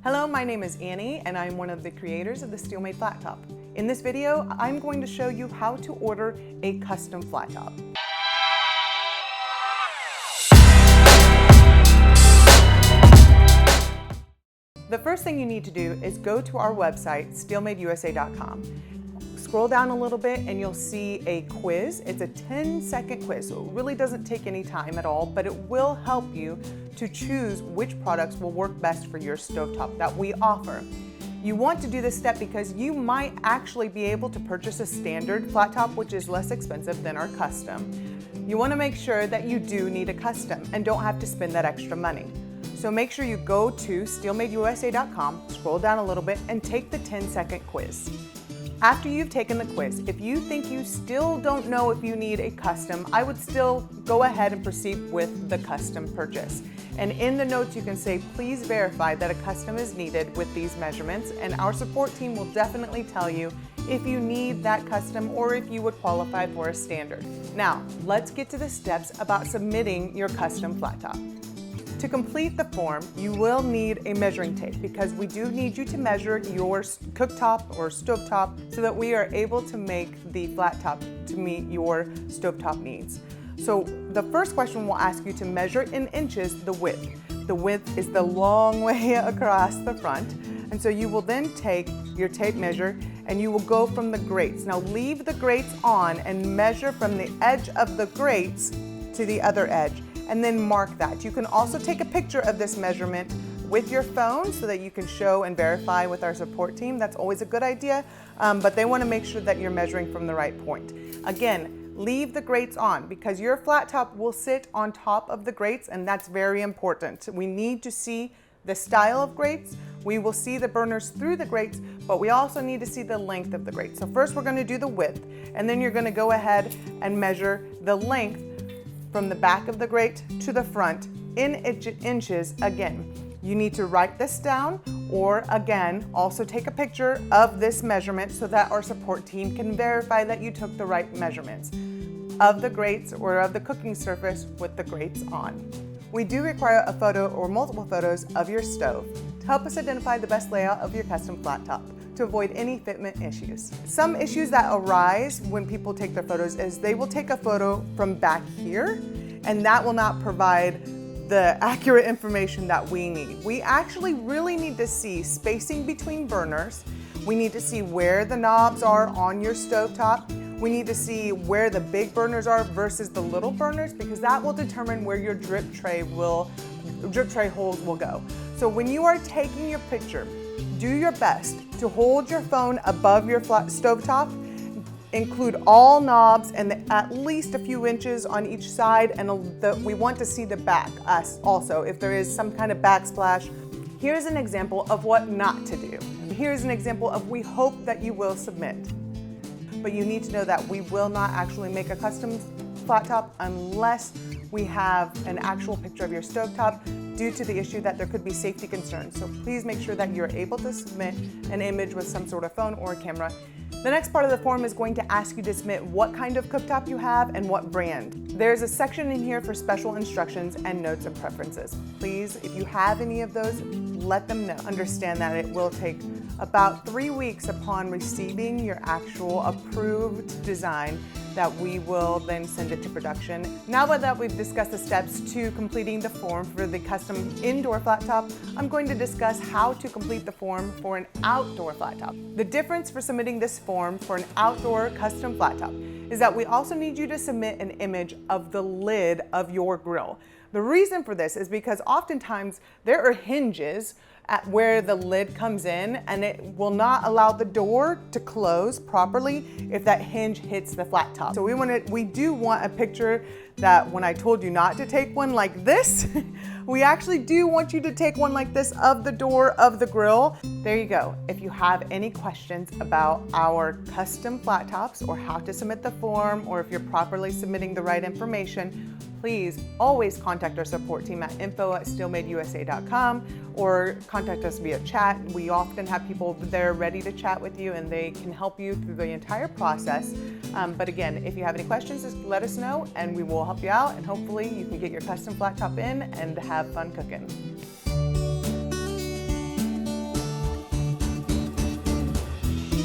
Hello, my name is Annie and I'm one of the creators of the Steelmade Flat Top. In this video, I'm going to show you how to order a custom flat top. The first thing you need to do is go to our website, steelmadeusa.com. Scroll down a little bit and you'll see a quiz. It's a 10-second quiz, so it really doesn't take any time at all, but it will help you to choose which products will work best for your stovetop that we offer. You want to do this step because you might actually be able to purchase a standard flat top, which is less expensive than our custom. You want to make sure that you do need a custom and don't have to spend that extra money. So make sure you go to steelmadeusa.com, scroll down a little bit, and take the 10-second quiz. After you've taken the quiz, if you think you still don't know if you need a custom, I would still go ahead and proceed with the custom purchase. And in the notes you can say, please verify that a custom is needed with these measurements, and our support team will definitely tell you if you need that custom or if you would qualify for a standard. Now, let's get to the steps about submitting your custom flat top. To complete the form, you will need a measuring tape because we do need you to measure your cooktop or stovetop so that we are able to make the flat top to meet your stovetop needs. So the first question will ask you to measure in inches the width. The width is the long way across the front. And so you will then take your tape measure and you will go from the grates. Now leave the grates on and measure from the edge of the grates to the other edge, and then mark that. You can also take a picture of this measurement with your phone so that you can show and verify with our support team. That's always a good idea, but they want to make sure that you're measuring from the right point. Again, leave the grates on because your flat top will sit on top of the grates, and that's very important. We need to see the style of grates. We will see the burners through the grates, but we also need to see the length of the grates. So first we're going to do the width, and then you're going to go ahead and measure the length from the back of the grate to the front in inches. Again, you need to write this down, or again, also take a picture of this measurement so that our support team can verify that you took the right measurements of the grates or of the cooking surface with the grates on. We do require a photo or multiple photos of your stove to help us identify the best layout of your custom flat top to avoid any fitment issues. Some issues that arise when people take their photos is they will take a photo from back here, and that will not provide the accurate information that we need. We actually really need to see spacing between burners. We need to see where the knobs are on your stovetop. We need to see where the big burners are versus the little burners, because that will determine where your drip tray holes will go. So when you are taking your picture, do your best to hold your phone above your flat stovetop, include all knobs and at least a few inches on each side, and we want to see the back also if there is some kind of backsplash. Here's an example of what not to do. Here's an example of we hope that you will submit. But you need to know that we will not actually make a custom flat top unless we have an actual picture of your stovetop, due to the issue that there could be safety concerns. So please make sure that you're able to submit an image with some sort of phone or camera. The next part of the form is going to ask you to submit what kind of cooktop you have and what brand. There's a section in here for special instructions and notes and preferences. Please, if you have any of those, let them know. Understand that it will take about 3 weeks upon receiving your actual approved design that we will then send it to production. Now that we've discussed the steps to completing the form for the custom indoor flat top, I'm going to discuss how to complete the form for an outdoor flat top. The difference for submitting this form for an outdoor custom flat top is that we also need you to submit an image of the lid of your grill. The reason for this is because oftentimes there are hinges at where the lid comes in, and it will not allow the door to close properly if that hinge hits the flat top. So we do want a picture that when I told you not to take one like this, we actually do want you to take one like this of the door of the grill. There you go. If you have any questions about our custom flat tops or how to submit the form, or if you're properly submitting the right information, please always contact our support team at info@steelmadeusa.com or contact us via chat. We often have people there ready to chat with you, and they can help you through the entire process. But again, if you have any questions, just let us know and we will help you out, and hopefully you can get your custom flat top in and have fun cooking.